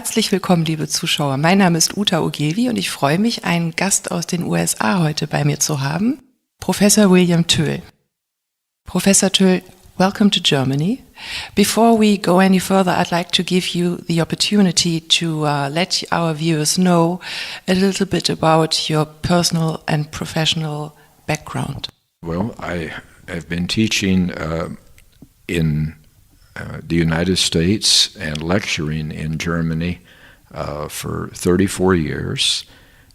Herzlich willkommen, liebe Zuschauer. Mein Name ist Utagramm und ich freue mich, einen Gast aus den USA heute bei mir zu haben, Professor William Toel. Professor Toel, welcome to Germany. Before we go any further, I'd like to give you the opportunity to let our viewers know a little bit about your personal and professional background. Well, I have been teaching in the United States and lecturing in Germany for 34 years.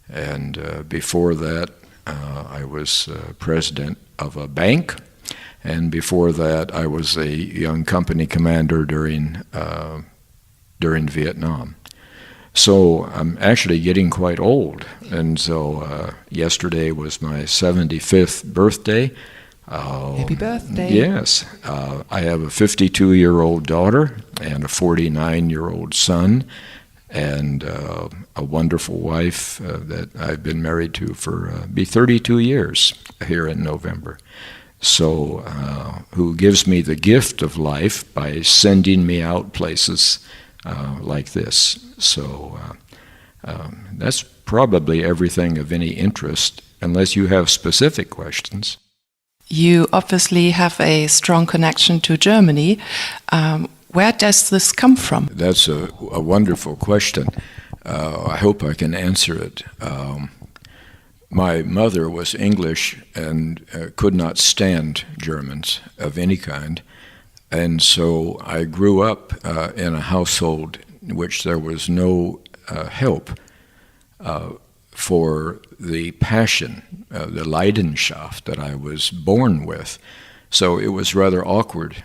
And before that, I was president of a bank. And before that, I was a young company commander during Vietnam. So I'm actually getting quite old. And so yesterday was my 75th birthday. Happy birthday. Yes. I have a 52-year-old daughter and a 49-year-old son and a wonderful wife that I've been married to for be 32 years here in November. So who gives me the gift of life by sending me out places like this. So that's probably everything of any interest, unless you have specific questions. You obviously have a strong connection to Germany. Where does this come from? That's a wonderful question. I hope I can answer it. My mother was English and could not stand Germans of any kind. And so I grew up in a household in which there was no help for the passion, the Leidenschaft that I was born with. So it was rather awkward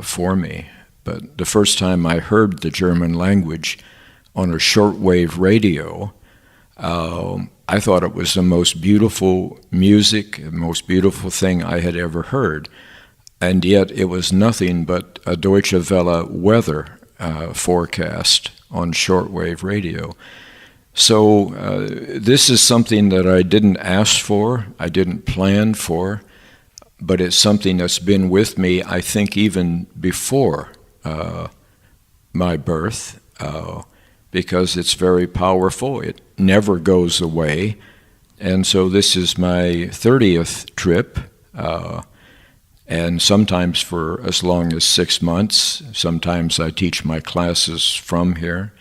for me. But the first time I heard the German language on a shortwave radio, I thought it was the most beautiful music, the most beautiful thing I had ever heard. And yet it was nothing but a Deutsche Welle weather forecast on shortwave radio. So this is something that I didn't ask for, I didn't plan for, but it's something that's been with me, I think, even before my birth, because it's very powerful. It never goes away. And so this is my 30th trip, and sometimes for as long as 6 months. Sometimes I teach my classes from here.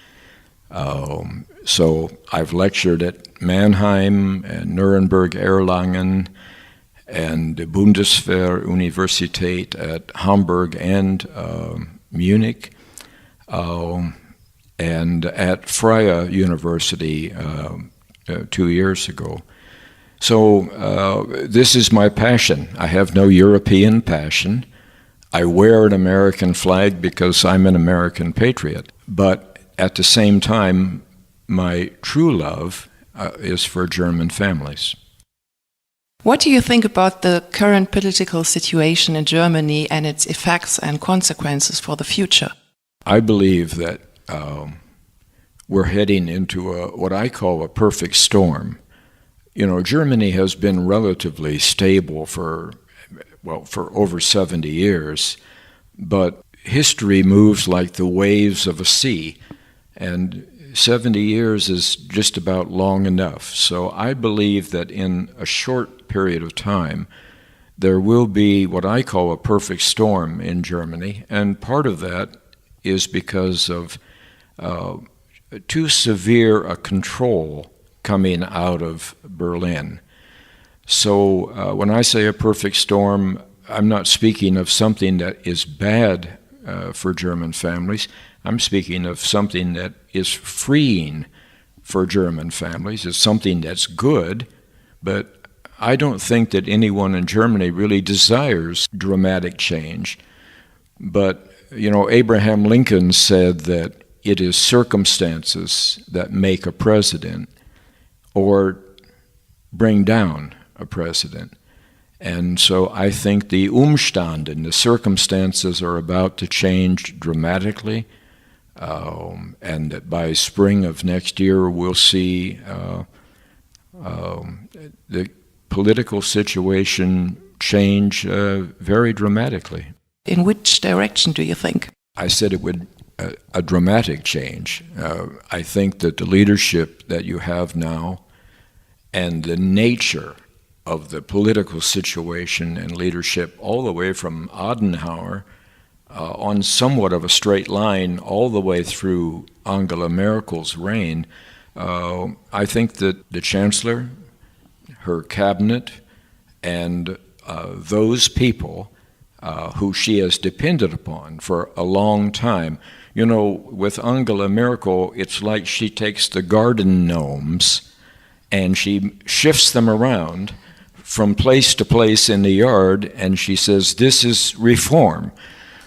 So I've lectured at Mannheim and Nuremberg, Erlangen, and the Bundeswehr-Universität at Hamburg and Munich, and at Freie University 2 years ago. So this is my passion. I have no European passion. I wear an American flag because I'm an American patriot. But at the same time, my true love is for German families. What do you think about the current political situation in Germany and its effects and consequences for the future? I believe that we're heading into what I call a perfect storm. You know, Germany has been relatively stable for over 70 years, but history moves like the waves of a sea, and 70 years is just about long enough. So I believe that in a short period of time, there will be what I call a perfect storm in Germany, and part of that is because of too severe a control coming out of Berlin. So when I say a perfect storm, I'm not speaking of something that is bad for German families. I'm speaking of something that is freeing for German families. It's something that's good, but I don't think that anyone in Germany really desires dramatic change. But, you know, Abraham Lincoln said that it is circumstances that make a president or bring down a president. And so I think the Umstände, the circumstances, are about to change dramatically, and that by spring of next year we'll see the political situation change very dramatically. In which direction do you think? I said it would a dramatic change. I think that the leadership that you have now and the nature of the political situation and leadership all the way from Adenauer on somewhat of a straight line all the way through Angela Merkel's reign, I think that the Chancellor, her cabinet, and those people who she has depended upon for a long time. You know, with Angela Merkel, it's like she takes the garden gnomes and she shifts them around from place to place in the yard, and she says, this is reform.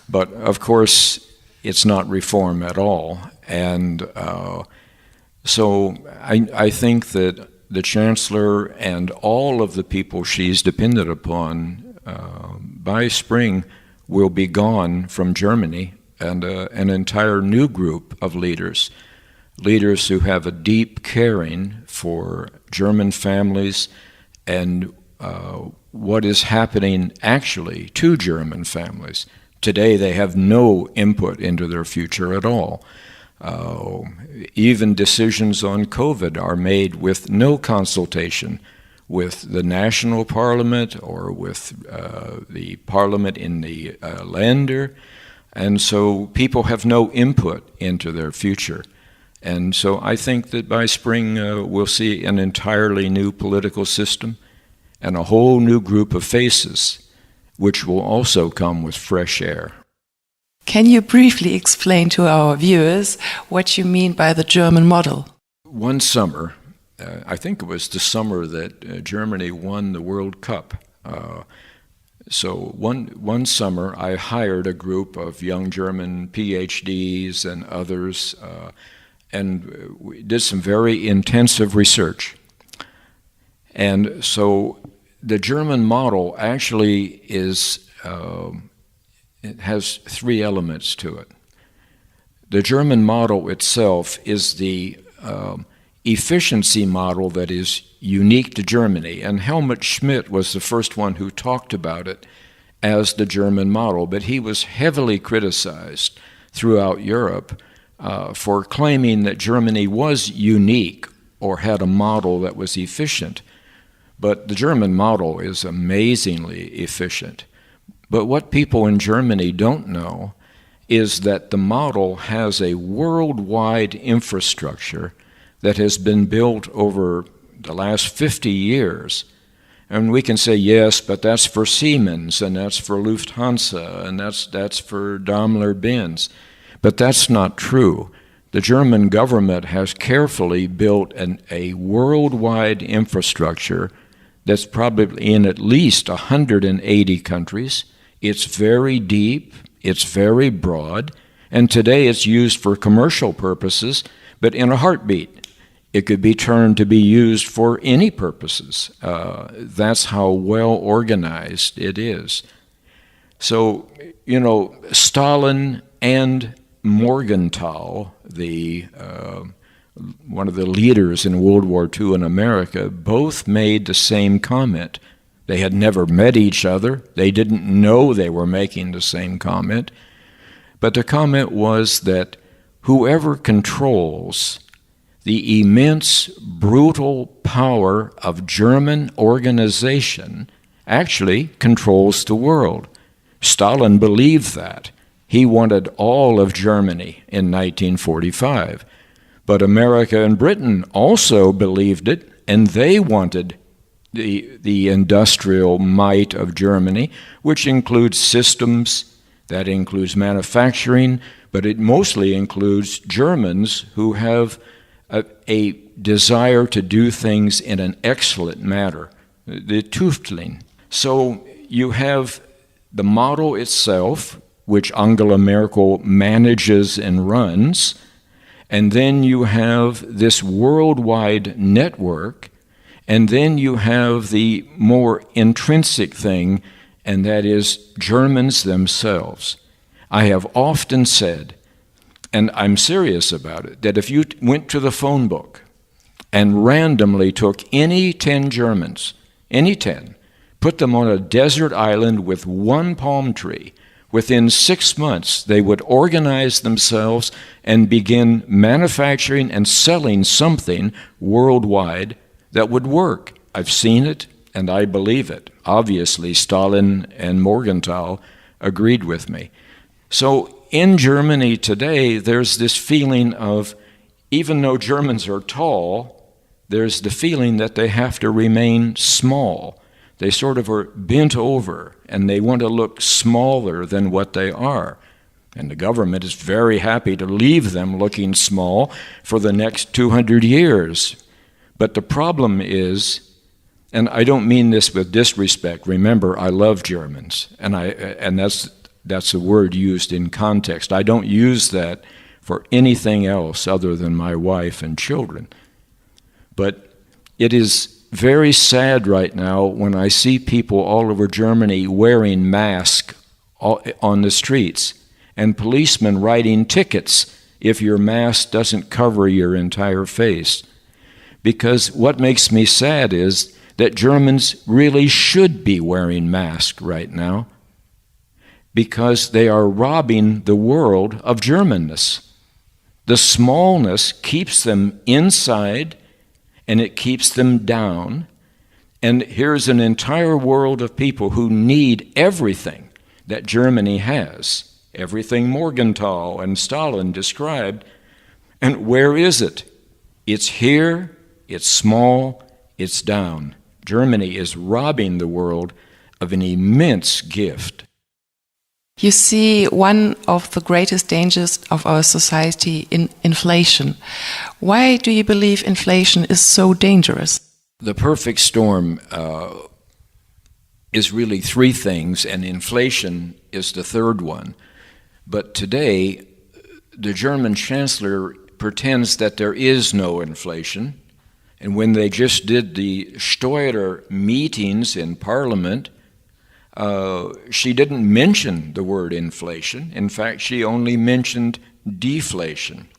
But of course, it's not reform at all. And so I think that the Chancellor and all of the people she's depended upon by spring will be gone from Germany, and an entire new group of leaders who have a deep caring for German families and what is happening actually to German families. Today they have no input into their future at all. Even decisions on COVID are made with no consultation with the national parliament or with the parliament in the Länder, and so people have no input into their future. And so I think that by spring we'll see an entirely new political system and a whole new group of faces, which will also come with fresh air. Can you briefly explain to our viewers what you mean by the German model? One summer, I think it was the summer that Germany won the World Cup. So one summer I hired a group of young German PhDs and others, and we did some very intensive research. And so the German model actually it has three elements to it. The German model itself is the efficiency model that is unique to Germany, and Helmut Schmidt was the first one who talked about it as the German model, but he was heavily criticized throughout Europe for claiming that Germany was unique or had a model that was efficient. But the German model is amazingly efficient. But what people in Germany don't know is that the model has a worldwide infrastructure that has been built over the last 50 years. And we can say, yes, but that's for Siemens, and that's for Lufthansa, and that's for Daimler-Benz. But that's not true. The German government has carefully built a worldwide infrastructure that's probably in at least 180 countries. It's very deep, it's very broad, and today it's used for commercial purposes, but in a heartbeat, it could be turned to be used for any purposes. That's how well organized it is. So, you know, Stalin and Morgenthau, one of the leaders in World War II in America, both made the same comment. They had never met each other. They didn't know they were making the same comment. But the comment was that whoever controls the immense, brutal power of German organization actually controls the world. Stalin believed that. He wanted all of Germany in 1945. But America and Britain also believed it, and they wanted the industrial might of Germany, which includes systems, that includes manufacturing, but it mostly includes Germans who have a desire to do things in an excellent manner, the Tüftling. So you have the model itself, which Angela Merkel manages and runs, and then you have this worldwide network, and then you have the more intrinsic thing, and that is Germans themselves. I have often said, and I'm serious about it, that if you went to the phone book and randomly took any 10 Germans, any 10, put them on a desert island with one palm tree, within 6 months, they would organize themselves and begin manufacturing and selling something worldwide that would work. I've seen it, and I believe it. Obviously, Stalin and Morgenthau agreed with me. So in Germany today, there's this feeling of, even though Germans are tall, there's the feeling that they have to remain small. They sort of are bent over, and they want to look smaller than what they are. And the government is very happy to leave them looking small for the next 200 years. But the problem is, and I don't mean this with disrespect. Remember, I love Germans, and that's a word used in context. I don't use that for anything else other than my wife and children. But it is very sad right now when I see people all over Germany wearing masks on the streets and policemen writing tickets if your mask doesn't cover your entire face. Because what makes me sad is that Germans really should be wearing masks right now, because they are robbing the world of Germanness. The smallness keeps them inside, and it keeps them down. And here's an entire world of people who need everything that Germany has, everything Morgenthau and Stalin described. And where is it? It's here, it's small, it's down. Germany is robbing the world of an immense gift. You see one of the greatest dangers of our society in inflation. Why do you believe inflation is so dangerous? The perfect storm is really three things, and inflation is the third one. But today, the German chancellor pretends that there is no inflation. And when they just did the Steuer meetings in Parliament, she didn't mention the word inflation. In fact, she only mentioned deflation.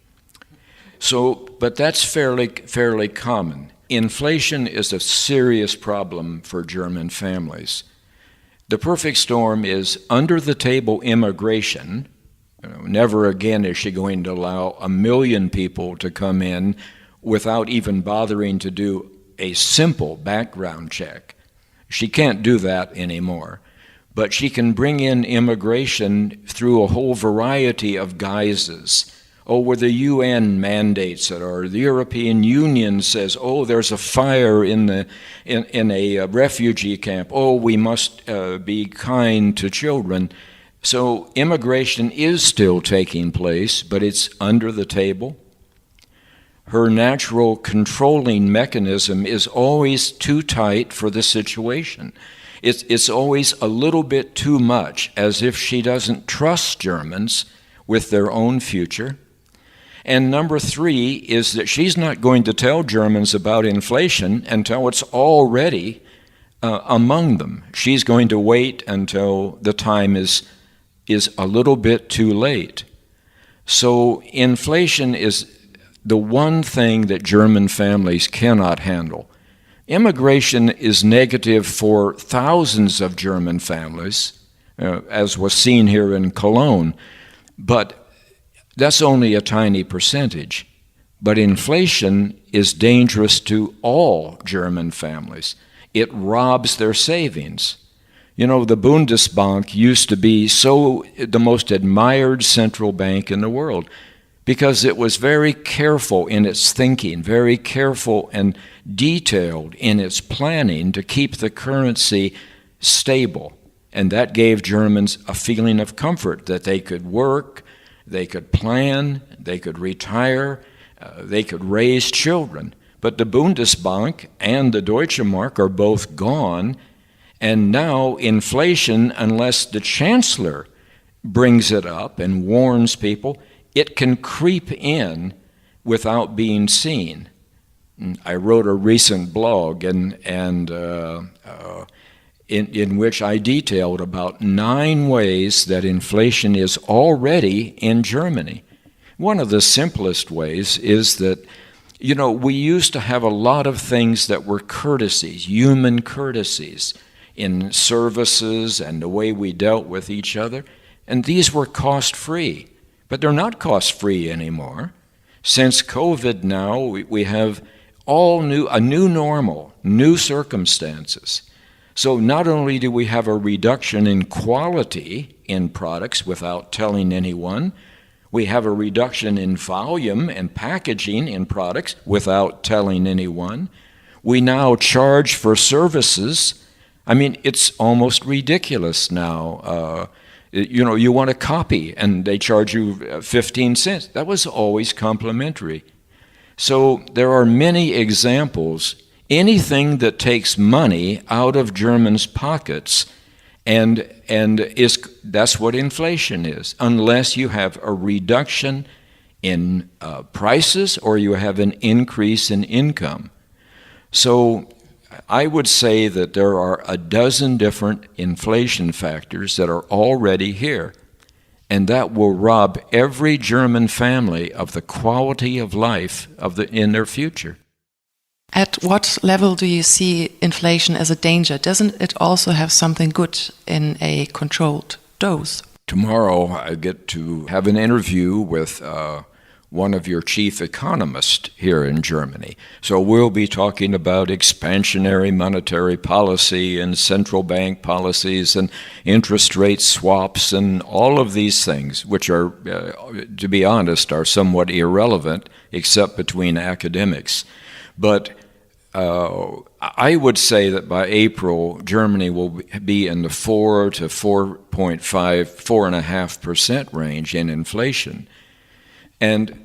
But that's fairly common. Inflation is a serious problem for German families. The perfect storm is under-the-table immigration. Never again is she going to allow 1 million people to come in without even bothering to do a simple background check. She can't do that anymore. But she can bring in immigration through a whole variety of guises. Where the UN mandates it, or the European Union says, there's a fire in a refugee camp. We must be kind to children. So immigration is still taking place, but it's under the table. Her natural controlling mechanism is always too tight for the situation. It's always a little bit too much, as if she doesn't trust Germans with their own future. And number three is that she's not going to tell Germans about inflation until it's already among them. She's going to wait until the time is a little bit too late. So inflation is the one thing that German families cannot handle. Immigration is negative for thousands of German families, as was seen here in Cologne, but that's only a tiny percentage. But inflation is dangerous to all German families. It robs their savings. The Bundesbank used to be the most admired central bank in the world, because it was very careful in its thinking, very careful and detailed in its planning to keep the currency stable. And that gave Germans a feeling of comfort that they could work, they could plan, they could retire, they could raise children. But the Bundesbank and the Deutsche Mark are both gone, and now inflation, unless the chancellor brings it up and warns people, it can creep in without being seen. I wrote a recent blog in which I detailed about 9 ways that inflation is already in Germany. One of the simplest ways is that, we used to have a lot of things that were courtesies, human courtesies, in services and the way we dealt with each other. And these were cost-free, but they're not cost-free anymore. Since COVID now, we have a new normal, new circumstances. So not only do we have a reduction in quality in products without telling anyone, we have a reduction in volume and packaging in products without telling anyone. We now charge for services. I mean, it's almost ridiculous now. You want a copy and they charge you 15 cents. That was always complimentary. So there are many examples. Anything that takes money out of Germans' pockets, and that's what inflation is, unless you have a reduction in prices or you have an increase in income. So I would say that there are a dozen different inflation factors that are already here, and that will rob every German family of the quality of life in their future. At what level do you see inflation as a danger? Doesn't it also have something good in a controlled dose? Tomorrow I get to have an interview with one of your chief economists here in Germany. So we'll be talking about expansionary monetary policy and central bank policies and interest rate swaps and all of these things, which are, to be honest, are somewhat irrelevant except between academics. But I would say that by April, Germany will be in the 4 to 4.5, 4.5% range in inflation. And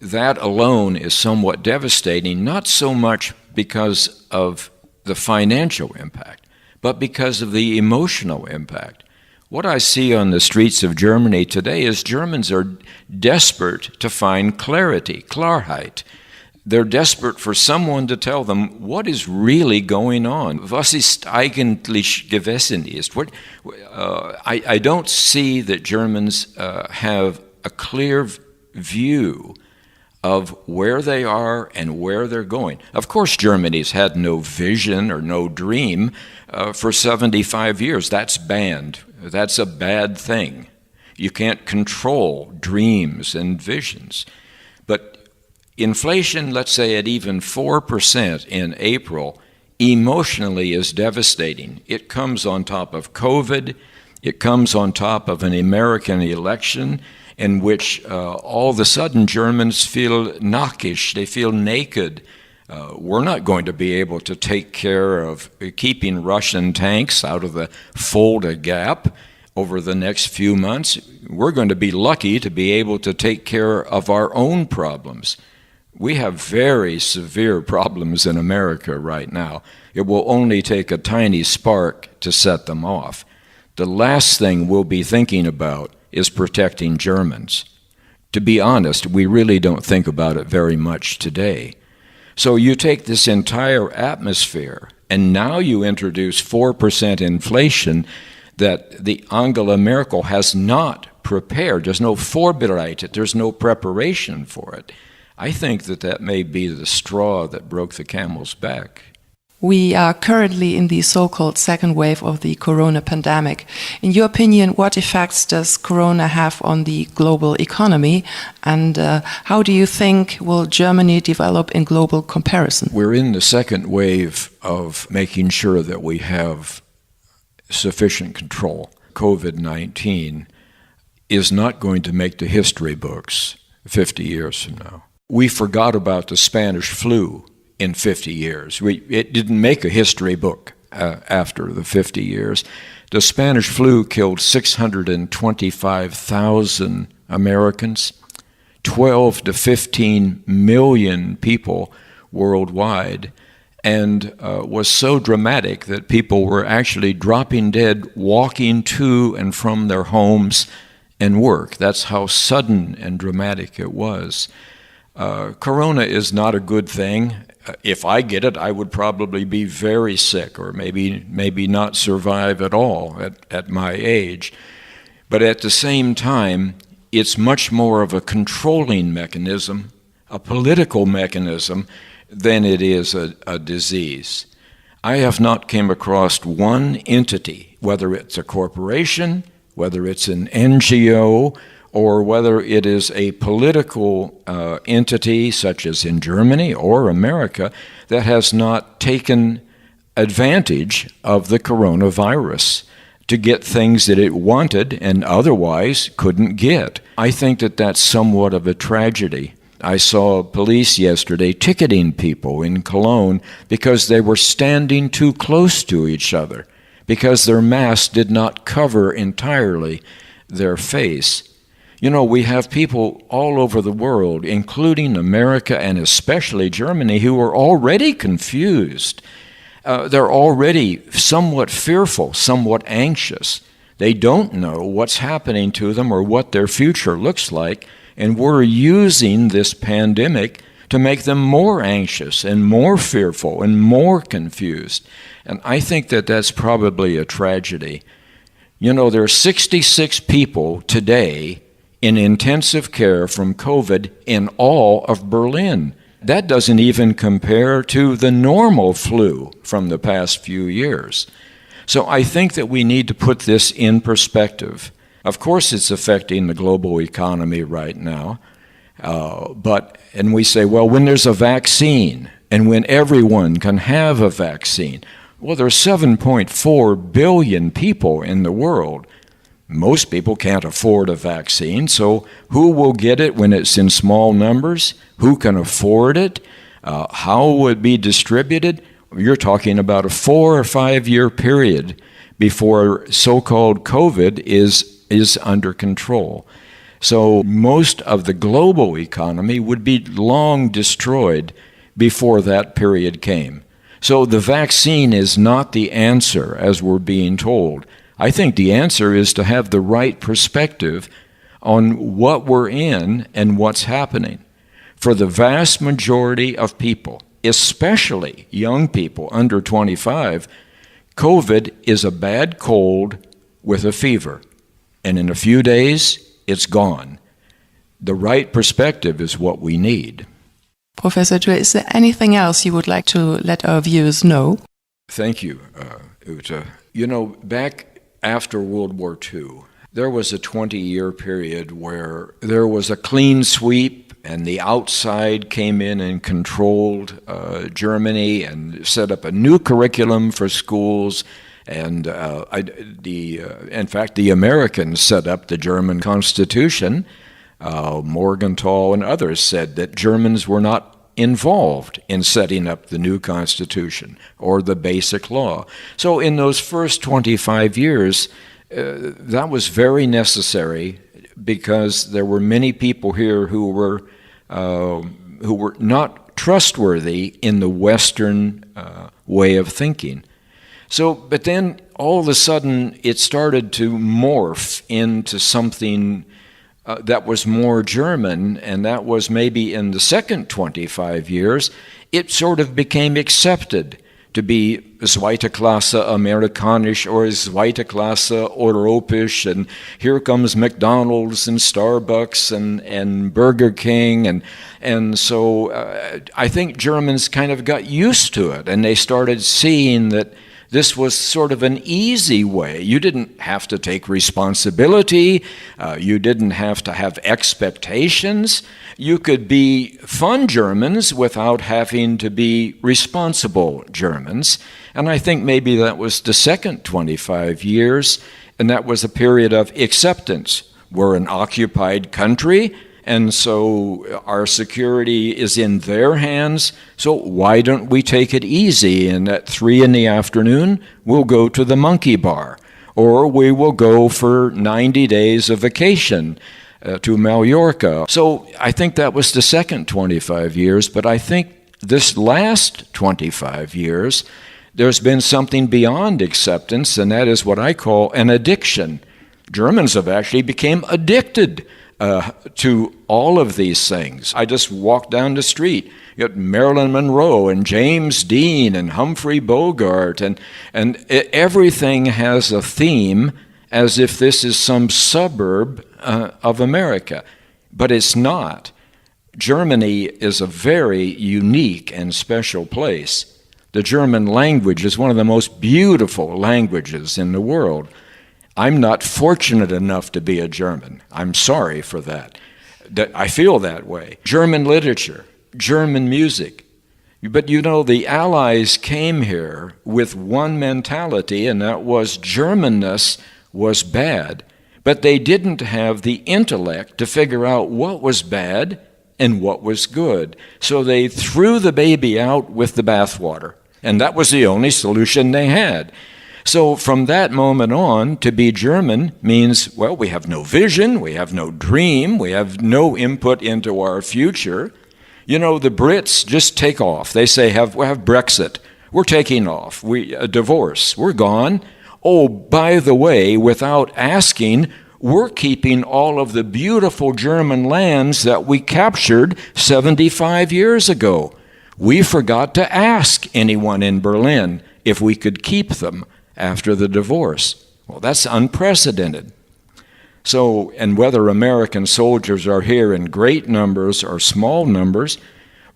that alone is somewhat devastating, not so much because of the financial impact, but because of the emotional impact. What I see on the streets of Germany today is Germans are desperate to find clarity, Klarheit. They're desperate for someone to tell them what is really going on. Was ist eigentlich gewesen ist? I don't see that Germans have a clear view of where they are and where they're going. Of course, Germany's had no vision or no dream for 75 years. That's banned. That's a bad thing. You can't control dreams and visions. But inflation, let's say at even 4% in April, emotionally is devastating. It comes on top of COVID. It comes on top of an American election in which all of a sudden Germans feel nackig, they feel naked. We're not going to be able to take care of keeping Russian tanks out of the Fulda Gap over the next few months. We're going to be lucky to be able to take care of our own problems. We have very severe problems in America right now. It will only take a tiny spark to set them off. The last thing we'll be thinking about is protecting Germans. To be honest, we really don't think about it very much today. So you take this entire atmosphere, and now you introduce 4% inflation that the Angela Merkel has not prepared. There's no Vorbereitet, there's no preparation for it. I think that may be the straw that broke the camel's back. We are currently in the so-called second wave of the corona pandemic. In your opinion, what effects does corona have on the global economy, and how do you think will Germany develop in global comparison? We're in the second wave of making sure that we have sufficient control. COVID-19 is not going to make the history books 50 years from now. We forgot about the Spanish flu in 50 years. It didn't make a history book after the 50 years. The Spanish flu killed 625,000 Americans, 12 to 15 million people worldwide, and was so dramatic that people were actually dropping dead walking to and from their homes and work. That's how sudden and dramatic it was. Corona is not a good thing. If I get it, I would probably be very sick or maybe not survive at all at my age. But at the same time, it's much more of a controlling mechanism, a political mechanism, than it is a disease. I have not come across one entity, whether it's a corporation, whether it's an NGO or whether it is a political entity such as in Germany or America that has not taken advantage of the coronavirus to get things that it wanted and otherwise couldn't get. I think that that's somewhat of a tragedy. I saw police yesterday ticketing people in Cologne because they were standing too close to each other, because their mask did not cover entirely their face. You know, we have people all over the world, including America and especially Germany, who are already confused. They're already somewhat fearful, somewhat anxious. They don't know what's happening to them or what their future looks like, and we're using this pandemic to make them more anxious and more fearful and more confused. And I think that that's probably a tragedy. You know, there are 66 people today in intensive care from COVID in all of Berlin. That doesn't even compare to the normal flu from the past few years. So I think that we need to put this in perspective. Of course, it's affecting the global economy right now. And we say, well, when there's a vaccine and when everyone can have a vaccine, well, there's 7.4 billion people in the world. Most people can't afford a vaccine, so who will get it when it's in small numbers? Who can afford it? How will it be distributed? You're talking about a 4 or 5 year period before so-called COVID is under control. So most of the global economy would be long destroyed before that period came. So the vaccine is not the answer, as we're being told. I think the answer is to have the right perspective on what we're in and what's happening. For the vast majority of people, especially young people under 25, COVID is a bad cold with a fever, and in a few days, it's gone. The right perspective is what we need. Professor Toel, is there anything else you would like to let our viewers know? Thank you, Uta. You know, back after World War II, there was a 20-year period where there was a clean sweep and the outside came in and controlled Germany and set up a new curriculum for schools. And in fact, the Americans set up the German Constitution. Morgenthau and others said that Germans were not involved in setting up the new Constitution or the Basic Law. So in those first 25 years, that was very necessary because there were many people here who were not trustworthy in the Western way of thinking. So, but then all of a sudden it started to morph into something that was more German, and that was maybe in the second 25 years, it sort of became accepted to be Zweite Klasse Amerikanisch or Zweite Klasse Europäisch, and here comes McDonald's and Starbucks and Burger King, and so I think Germans kind of got used to it, and they started seeing that this was sort of an easy way. You didn't have to take responsibility. You didn't have to have expectations. You could be fun Germans without having to be responsible Germans. And I think maybe that was the second 25 years, and that was a period of acceptance. We're an occupied country, and so our security is in their hands, so why don't we take it easy? And at 3 p.m, we'll go to the monkey bar, or we will go for 90 days of vacation to Mallorca. So I think that was the second 25 years, but I think this last 25 years, there's been something beyond acceptance, and that is what I call an addiction. Germans have actually become addicted to all of these things. I just walked down the street. You got Marilyn Monroe and James Dean and Humphrey Bogart, and everything has a theme as if this is some suburb of America. But it's not. Germany is a very unique and special place. The German language is one of the most beautiful languages in the world. I'm not fortunate enough to be a German. I'm sorry for that. I feel that way. German literature, German music. But you know, the Allies came here with one mentality, and that was Germanness was bad. But they didn't have the intellect to figure out what was bad and what was good. So they threw the baby out with the bathwater, and that was the only solution they had. So from that moment on, to be German means, well, we have no vision, we have no dream, we have no input into our future. You know, the Brits just take off. They say, we have Brexit. We're taking off. A divorce. We're gone. Oh, by the way, without asking, we're keeping all of the beautiful German lands that we captured 75 years ago. We forgot to ask anyone in Berlin if we could keep them after the divorce. Well, that's unprecedented. So, and whether American soldiers are here in great numbers or small numbers,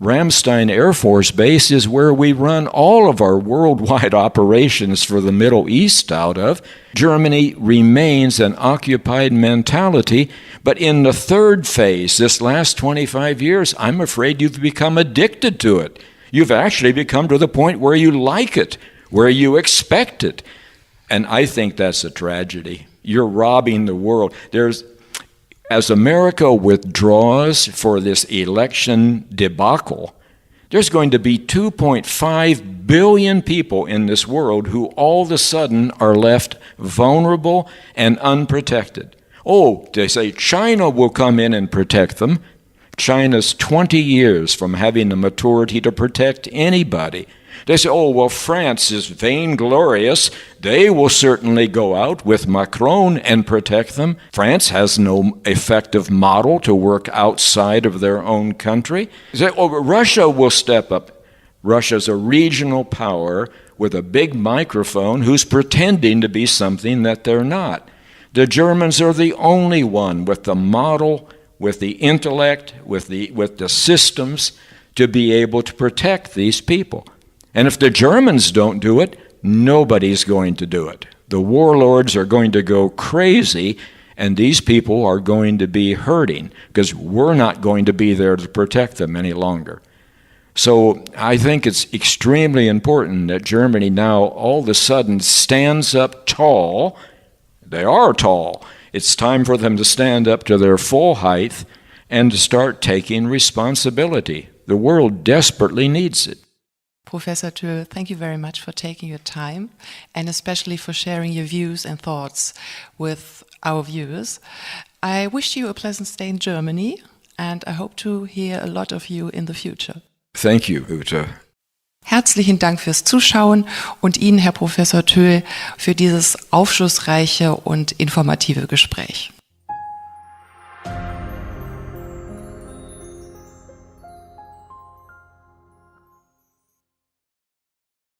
Ramstein Air Force Base is where we run all of our worldwide operations for the Middle East out of. Germany remains an occupied mentality, but in the third phase, this last 25 years, I'm afraid you've become addicted to it. You've actually become to the point where you like it, where you expect it. And I think that's a tragedy. You're robbing the world. As America withdraws for this election debacle, there's going to be 2.5 billion people in this world who all of a sudden are left vulnerable and unprotected. Oh, they say China will come in and protect them. China's 20 years from having the maturity to protect anybody. They say, oh, well, France is vainglorious. They will certainly go out with Macron and protect them. France has no effective model to work outside of their own country. They say, oh, Russia will step up. Russia's a regional power with a big microphone who's pretending to be something that they're not. The Germans are the only one with the model, with the intellect, with the systems to be able to protect these people. And if the Germans don't do it, nobody's going to do it. The warlords are going to go crazy, and these people are going to be hurting because we're not going to be there to protect them any longer. So I think it's extremely important that Germany now all of a sudden stands up tall. They are tall. It's time for them to stand up to their full height and to start taking responsibility. The world desperately needs it. Professor Toel, thank you very much for taking your time and especially for sharing your views and thoughts with our viewers. I wish you a pleasant stay in Germany and I hope to hear a lot of you in the future. Thank you, Uta. Herzlichen Dank fürs Zuschauen und Ihnen, Herr Professor Toel, für dieses aufschlussreiche und informative Gespräch.